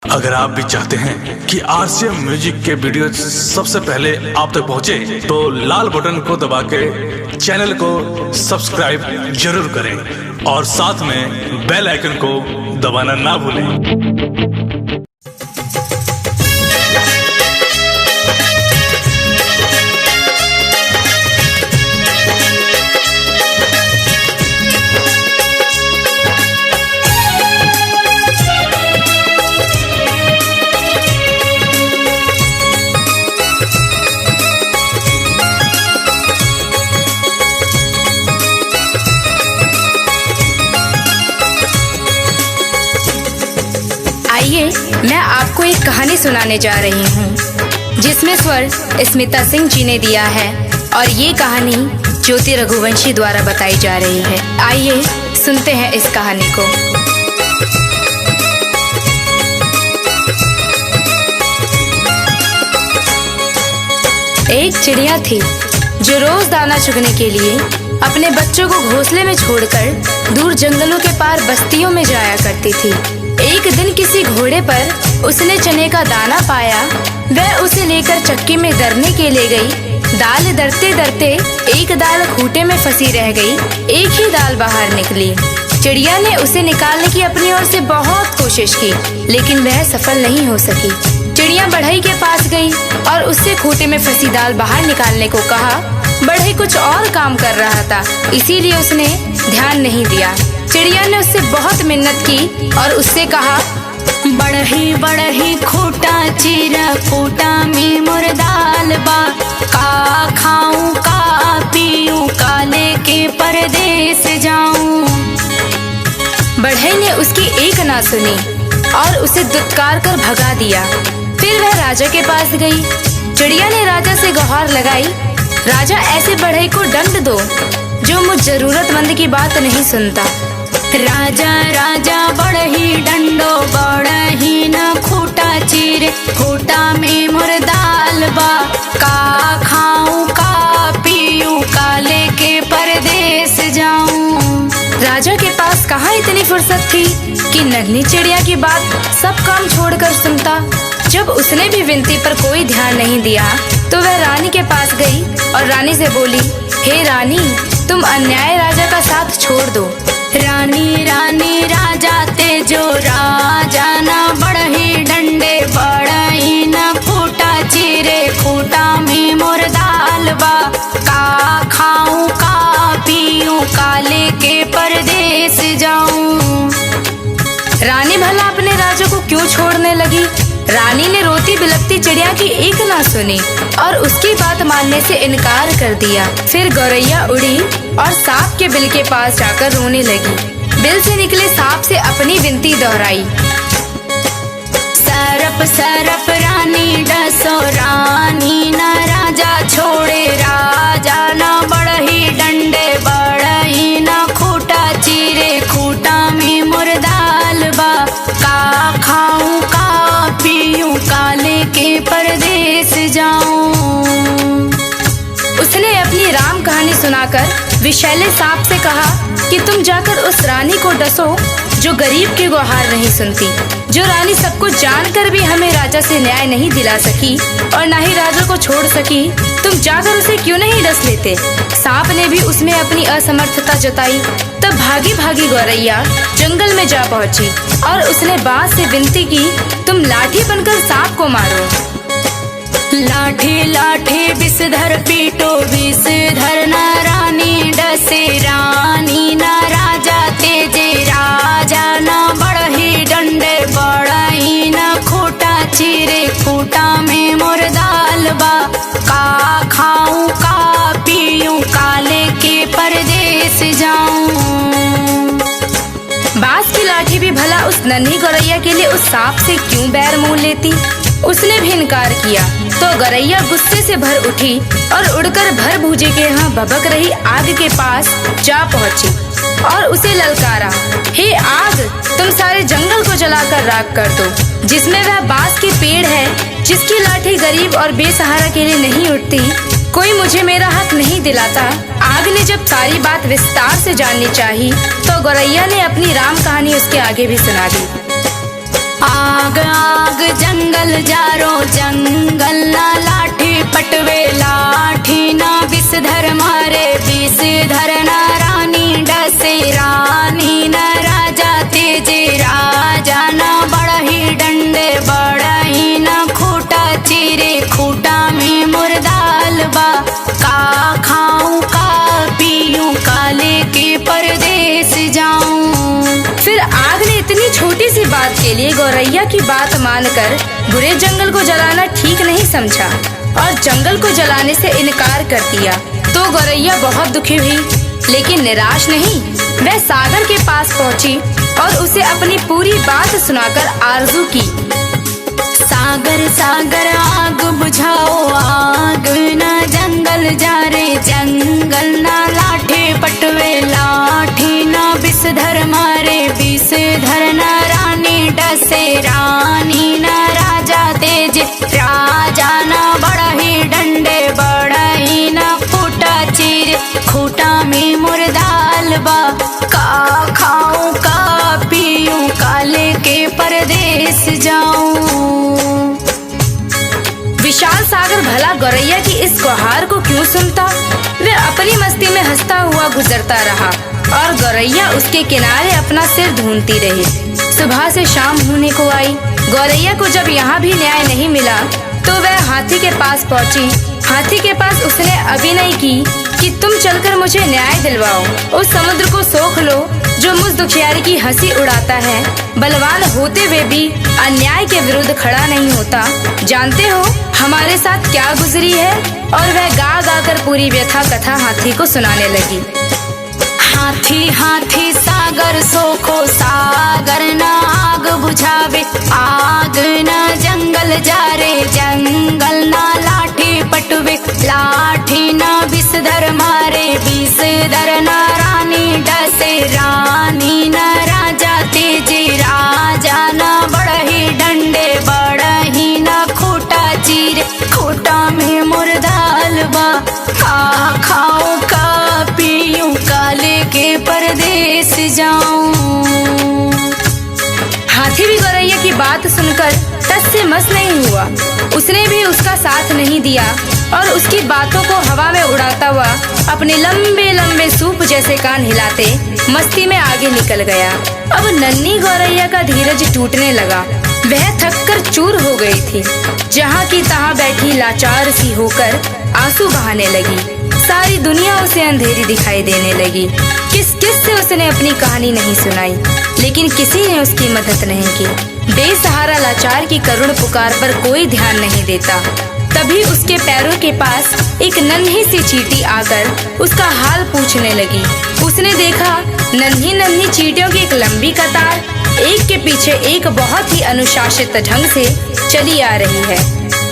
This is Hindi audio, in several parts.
अगर आप भी चाहते हैं कि आरसीएम म्यूजिक के वीडियो सबसे पहले आप तक पहुंचे, तो लाल बटन को दबा के चैनल को सब्सक्राइब जरूर करें और साथ में बेल आइकन को दबाना ना भूलें। आइए मैं आपको एक कहानी सुनाने जा रही हूँ जिसमें स्वर स्मिता सिंह जी ने दिया है और ये कहानी ज्योति रघुवंशी द्वारा बताई जा रही है। आइए सुनते हैं इस कहानी को। एक चिड़िया थी जो रोज दाना चुगने के लिए अपने बच्चों को घोंसले में छोड़कर दूर जंगलों के पार बस्तियों में जाया करती थी। एक दिन किसी घोड़े पर उसने चने का दाना पाया। वह उसे लेकर चक्की में दरने के लिए गई। दाल दरते दरते एक दाल खूंटे में फंसी रह गई। एक ही दाल बाहर निकली। चिड़िया ने उसे निकालने की अपनी ओर से बहुत कोशिश की, लेकिन वह सफल नहीं हो सकी। चिड़िया बढ़ई के पास गई और उससे खूंटे में फंसी दाल बाहर निकालने को कहा। बढ़ई कुछ और काम कर रहा था, इसीलिए उसने ध्यान नहीं दिया। चिड़िया ने उससे बहुत मिन्नत की और उससे कहा, बढ़ही बढ़ही खूंटा चीरा, खूंटा में मोर दाल बा, का खाऊं का पीऊं, काले के परदेस जाऊं। बढ़ई ने उसकी एक ना सुनी और उसे दुत्कार कर भगा दिया। फिर वह राजा के पास गई। चिड़िया ने राजा से गुहार लगाई, राजा ऐसे बढ़ई को दंड दो जो मुझ जरूरतमंद की बात नहीं सुनता। राजा राजा बढ़ही डंडो, बढ़ही न खूंटा चीरे, खूंटा में मोर दाल बा, का खाऊं का पीऊं, काले के परदेस जाऊं। राजा के पास कहाँ इतनी फुर्सत थी कि नन्ही चिड़िया की बात सब काम छोड़कर सुनता। जब उसने भी विनती पर कोई ध्यान नहीं दिया तो वह रानी के पास गई और रानी से बोली, हे रानी, तुम अन्याय राजा का साथ छोड़ दो। रानी रानी राजा ते जो, राजा ना बढ़ही डंडे, बढ़ही न खूंटा चीरे, खूंटा में मोर दाल बा, का खाऊं का पीऊं, काले के परदेस जाऊं। रानी भला अपने राजा को क्यों छोड़ने लगी? रानी ने रोती बिलखती चिड़िया की एक ना सुनी और उसकी बात मानने से इनकार कर दिया। फिर गौरैया उड़ी और सांप के बिल के पास जाकर रोने लगी। बिल से निकले सांप से अपनी विनती दोहराई, सरप सरप रानी डसो, रानी न राजा छोड़े, राजा न बढ़ही डंडे, बढ़ही न खूंटा चीरे, खूंटा में मोर दाल बा, का खाऊं का पीऊं, काले के परदेस जाऊं। उसने अपनी राम कहानी सुनाकर विषैले सांप से कहा कि तुम जाकर उस रानी को डसो जो गरीब की गुहार नहीं सुनती। जो रानी सब कुछ जानकर भी हमें राजा से न्याय नहीं दिला सकी और न ही राजा को छोड़ सकी, तुम जाकर उसे क्यों नहीं डस लेते? सांप ने भी उसमें अपनी असमर्थता जताई। तब भागी भागी गौरैया जंगल में जा पहुंची और उसने बांस से विनती की, तुम लाठी बनकर सांप को मारो। लाठी लाठी विषधर पीटो, विषधर न रानी डसे, रानी न राजा तेजे, राजा न बढ़ही डंडे, बढ़ही न खूंटा चीरे, खूंटा में मोर दाल बा, का खाऊं का पीऊं, काले के परदेस जाऊं। बांस की लाठी भी भला उस नन्ही गौरैया के लिए उस सांप से क्यों बैर मोल लेती? उसने भी इनकार किया तो गौरैया गुस्से से भर उठी और उड़कर भर भूजे के यहाँ भभक रही आग के पास जा पहुंची और उसे ललकारा, हे आग, तुम सारे जंगल को जलाकर राख कर दो। जिसमें वह बांस के पेड़ है जिसकी लाठी गरीब और बेसहारा के लिए नहीं उठती, कोई मुझे मेरा हक नहीं दिलाता। आग ने जब सारी बात विस्तार से जाननी चाही तो गौरैया ने अपनी राम कहानी उसके आगे भी सुना दी। आग जारो जंगल ना लाठी पटवे लाठी ना विषधर मारे विषधर ना रानी डसे रानी ना राजा तेजे राजा ना बड़ही डंडे बड़ही ना खूटा चीरे खूटा में मुर्दाल बा का खाऊं का पीऊं काले के परदेस जाऊं। फिर आग ने इतनी छोटी सी बात के लिए गौरैया की बात मानकर बुरे जंगल को जलाना ठीक नहीं समझा और जंगल को जलाने से इनकार कर दिया। तो गौरैया बहुत दुखी हुई, लेकिन निराश नहीं। वह सागर के पास पहुंची और उसे अपनी पूरी बात सुनाकर आरजू की। सागर सागर आग बुझाओ आग ना जंगल जा रे जंगल ना लाठी पटवे लाठी ना विषधर मारे विषधर ना रानी डसे रानी ना राजा तेज राजा ना बड़ही डंडे बड़ही ना खूटा चीर खूटा में मुर्दाल बा का खाऊं का पीऊं काले के परदेस जाऊं। विशाल सागर भला गौरैया की इस गुहार को क्यों सुनता। वह अपनी मस्ती में हंसता हुआ गुजरता रहा और गौरैया उसके किनारे अपना सिर ढूंढती रही। सुबह से शाम होने को आई। गौरैया को जब यहाँ भी न्याय नहीं मिला तो वह हाथी के पास पहुँची। हाथी के पास उसने अभिनय की कि तुम चलकर मुझे न्याय दिलवाओ। उस समुद्र को सोख लो जो मुझ दुखियारी की हंसी उड़ाता है, बलवान होते हुए भी अन्याय के विरुद्ध खड़ा नहीं होता। जानते हो हमारे साथ क्या गुजरी है। और वह गा गा कर पूरी व्यथा कथा हाथी को सुनाने लगी। हाथी हाथी सागर सोखो सागर ना आग बुझावे आग ना जंगल जा रे जंगल ना लाठी पटवे लाठी ना विषधर मारे विषधर ना रानी डसे रानी ना राजा तेजे राजा ना बड़ही डंडे बड़ही ना खूटा चीर खूटा में मुर्दाल बा का खाऊं का पीऊं काले के परदेस जाऊं। हाथी भी गौरैया की बात सुनकर टस से मस नहीं हुआ। उसने भी उसका साथ नहीं दिया और उसकी बातों को हवा में उड़ाता हुआ अपने लंबे लंबे सूप जैसे कान हिलाते मस्ती में आगे निकल गया। अब नन्ही गौरैया का धीरज टूटने लगा। वह थक कर चूर हो गई थी। जहाँ की तहाँ बैठी लाचार सी होकर आंसू बहाने लगी। सारी दुनिया उसे अंधेरी दिखाई देने लगी। किस किस से उसने अपनी कहानी नहीं सुनाई, लेकिन किसी ने उसकी मदद नहीं की। बेसहारा लाचार की करुण पुकार पर कोई ध्यान नहीं देता। तभी उसके पैरों के पास एक नन्ही सी चींटी आकर उसका हाल पूछने लगी। उसने देखा नन्ही नन्ही चींटियों की एक लंबी कतार एक के पीछे एक बहुत ही अनुशासित ढंग से चली आ रही है।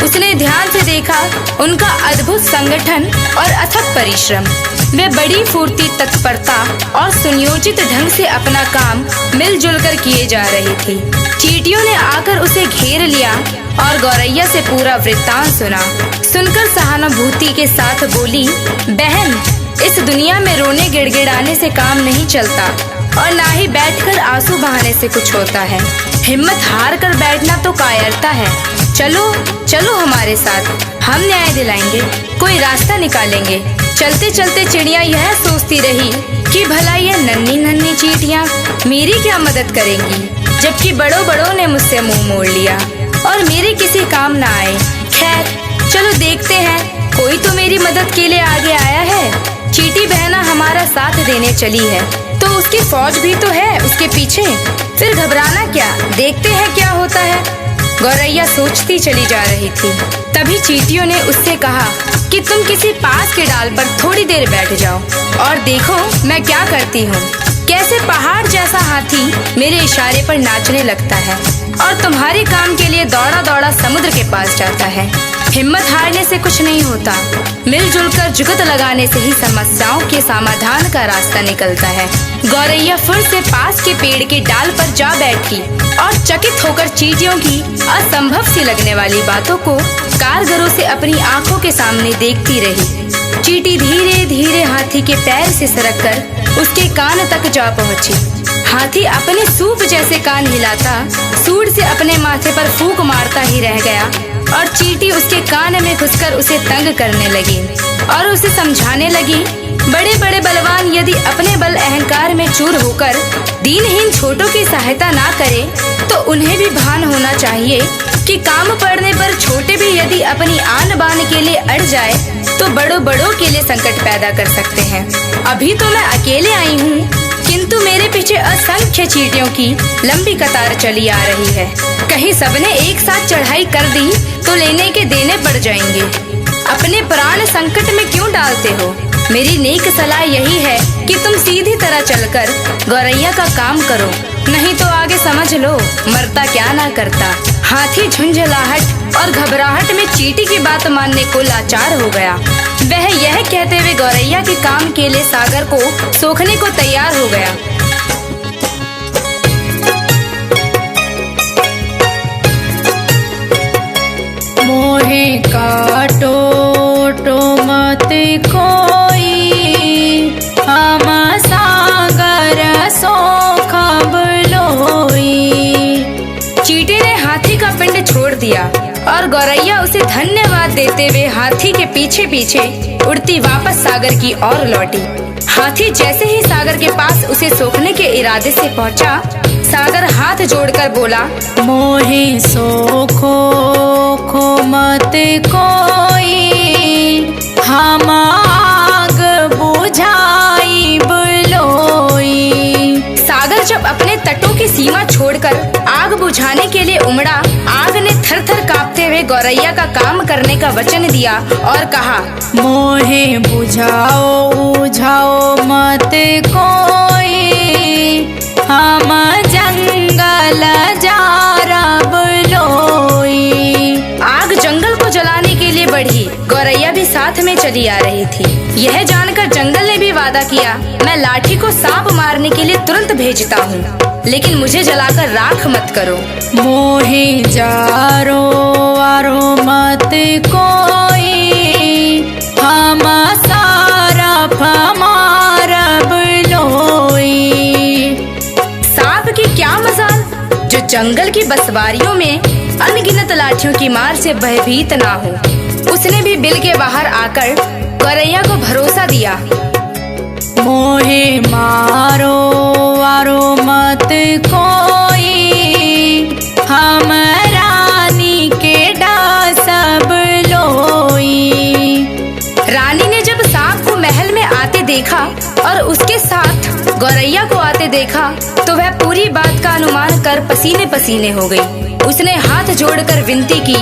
उसने ध्यान से देखा उनका अद्भुत संगठन और अथक परिश्रम। वे बड़ी फुर्ती तत्परता और सुनियोजित ढंग से अपना काम मिलजुल कर किए जा रही थी। चींटियों ने आकर उसे घेर लिया और गौरैया से पूरा वृत्तांत सुना। सुनकर सहानुभूति के साथ बोली, बहन, इस दुनिया में रोने गिड़गिड़ाने से काम नहीं चलता और ना ही बैठकर आंसू बहाने से कुछ होता है। हिम्मत हार कर बैठना तो कायरता है। चलो चलो हमारे साथ, हम न्याय दिलाएंगे, कोई रास्ता निकालेंगे। चलते चलते चिड़िया यह सोचती रही कि भला ये नन्ही नन्ही चींटियां मेरी क्या मदद करेंगी, जबकि बड़ों बड़ों ने मुझसे मुंह मोड़ लिया और मेरे किसी काम ना आए। खैर चलो देखते हैं, कोई तो मेरी मदद के लिए आगे आया है। चींटी बहना हमारा साथ देने चली है तो उसकी फौज भी तो है उसके पीछे। फिर घबराना क्या, देखते हैं क्या होता है। गौरैया सोचती चली जा रही थी। तभी चींटियों ने उससे कहा कि तुम किसी पास के डाल पर थोड़ी देर बैठ जाओ और देखो मैं क्या करती हूँ। कैसे पहाड़ जैसा हाथी मेरे इशारे पर नाचने लगता है और तुम्हारे काम के लिए दौड़ा दौड़ा समुद्र के पास जाता है। हिम्मत हारने से कुछ नहीं होता, मिलजुल कर जुगत लगाने से ही समस्याओं के समाधान का रास्ता निकलता है। गौरैया फिर से पास के पेड़ के डाल पर जा बैठी और चकित होकर चींटियों की असंभव सी लगने वाली बातों को कारगरों से अपनी आंखों के सामने देखती रही। चींटी धीरे धीरे हाथी के पैर से सरककर उसके कान तक जा पहुंची। हाथी अपने सूप जैसे कान हिलाता सूंड से अपने माथे पर फूंक मारता आता ही रह गया और चींटी उसके कान में घुसकर उसे तंग करने लगी और उसे समझाने लगी, बड़े बड़े बलवान यदि अपने बल अहंकार में चूर होकर दीनहीन छोटों की सहायता ना करे तो उन्हें भी भान होना चाहिए कि काम पड़ने पर छोटे भी यदि अपनी आन बान के लिए अड़ जाए तो बड़ों बड़ों के लिए संकट पैदा कर सकते हैं। अभी तो मैं अकेले आई हूँ, किंतु मेरे पीछे असंख्य चींटियों की लंबी कतार चली आ रही है। कहीं सबने एक साथ चढ़ाई कर दी तो लेने के देने पड़ जाएंगे। अपने प्राण संकट में क्यों डालते हो? मेरी नेक सलाह यही है कि तुम सीधी तरह चलकर गौरैया का काम करो, नहीं तो आगे समझ लो मरता क्या ना करता। हाथी झुंझलाहट और घबराहट में चींटी की बात मानने को लाचार हो गया। वह यह कहते हुए गौरैया के काम के लिए सागर को सोखने को तैयार हो गया। मोहे काटो तो मत कोई, हम सागर सोखब लोई। चींटी ने हाथी का पिंड छोड़ दिया और गौरैया उसे धन्यवाद देते हुए हाथी के पीछे पीछे उड़ती वापस सागर की ओर लौटी। हाथी जैसे ही सागर के पास उसे सोखने के इरादे से पहुंचा, सागर हाथ जोड़कर बोला, मोहे सोखो खो मत कोई, हम आग बुझाई बलोई। सागर जब अपने तटों की सीमा छोड़कर आग बुझाने के लिए उमड़ा, आग ने थर थर कांपते हुए गौरैया का काम करने का वचन दिया और कहा, मोहे बुझाओ बुझाओ मत कोई, हम जंगल जारब लोई। आग जंगल को जलाने के लिए बढ़ी, गौरैया भी साथ में चली आ रही थी। यह जानकर जंगल ने भी वादा किया, मैं लाठी को सांप मारने के लिए तुरंत भेजता हूँ, लेकिन मुझे जलाकर राख मत करो। मोहे जारो वारो मत कोई, हम सारा मारब लोई। सांप की क्या मजाल जो जंगल की बसवारियों में अनगिनत लाठियों की मार से भयभीत ना हो। उसने भी बिल के बाहर आकर गौरैया को भरोसा दिया, मोहे मारो वारो मत कोई, हम रानी के डासब लोई। रानी ने जब सांप को महल में आते देखा और उसके साथ गौरैया को आते देखा तो वह पूरी बात का अनुमान कर पसीने पसीने हो गई। उसने हाथ जोड़कर विनती की,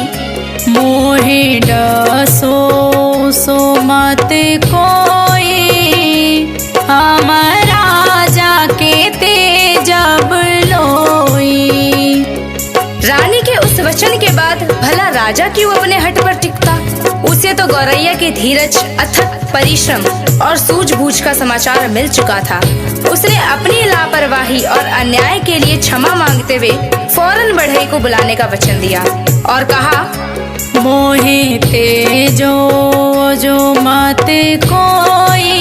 मोहे डसो सो मत कोई, हम राजा के तेजब लोई। रानी के उस वचन के बाद भला राजा क्यों अपने हट पर टिकता? उसे तो गौरैया की धीरज, अथक परिश्रम और सूझबूझ का समाचार मिल चुका था। उसने अपनी लापरवाही और अन्याय के लिए क्षमा मांगते हुए फौरन बढ़ई को बुलाने का वचन दिया और कहा, मोहे तेजो जो मत कोई,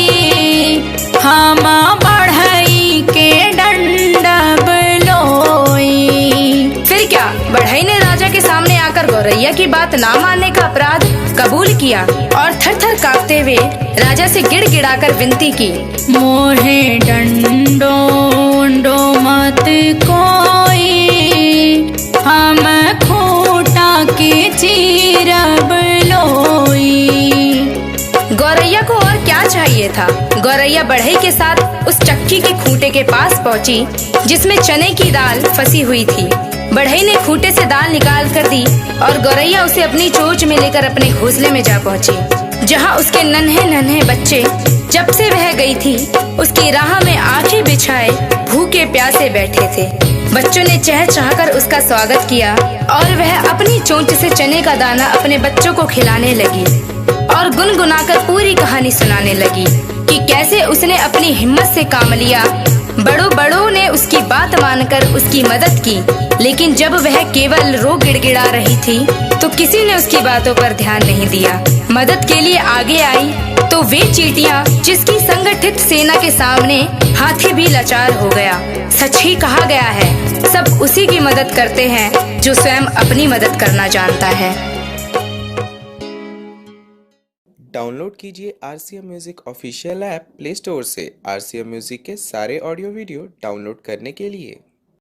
हम बढ़ई के दंडब लोई। फिर क्या, बढ़ई ने राजा के सामने आकर गौरैया की बात ना मानने का अपराध कबूल किया और थर थर कांपते हुए राजा से गिड़गिड़ाकर विनती की, मोहे डंडो डो मत कोई, हम खूटा के चीरब लोई। गौरैया को और क्या चाहिए था? गौरैया बढ़ई के साथ उस चक्की के खूंटे के पास पहुंची जिसमें चने की दाल फंसी हुई थी। बढ़ई ने खूंटे से दाल निकाल कर दी और गौरैया उसे अपनी चोंच में लेकर अपने घोंसले में जा पहुंची, जहां उसके नन्हे नन्हे बच्चे जब से वह गई थी उसकी राह में आंखें बिछाए भूखे प्यासे बैठे थे। बच्चों ने चहचहाकर उसका स्वागत किया और वह अपनी चोंच से चने का दाना अपने बच्चों को खिलाने लगी और गुनगुनाकर पूरी कहानी सुनाने लगी कि कैसे उसने अपनी हिम्मत से काम लिया, बड़ों बड़ों ने उसकी बात मानकर उसकी मदद की, लेकिन जब वह केवल रो गिड़गिड़ा रही थी तो किसी ने उसकी बातों पर ध्यान नहीं दिया। मदद के लिए आगे आई तो वे चींटियां जिसकी संगठित सेना के सामने हाथी भी लाचार हो गया। सच ही कहा गया है, सब उसी की मदद करते हैं जो स्वयं अपनी मदद करना जानता है। डाउनलोड कीजिए RCM music official app play store से। RCM म्यूजिक के सारे ऑडियो वीडियो डाउनलोड करने के लिए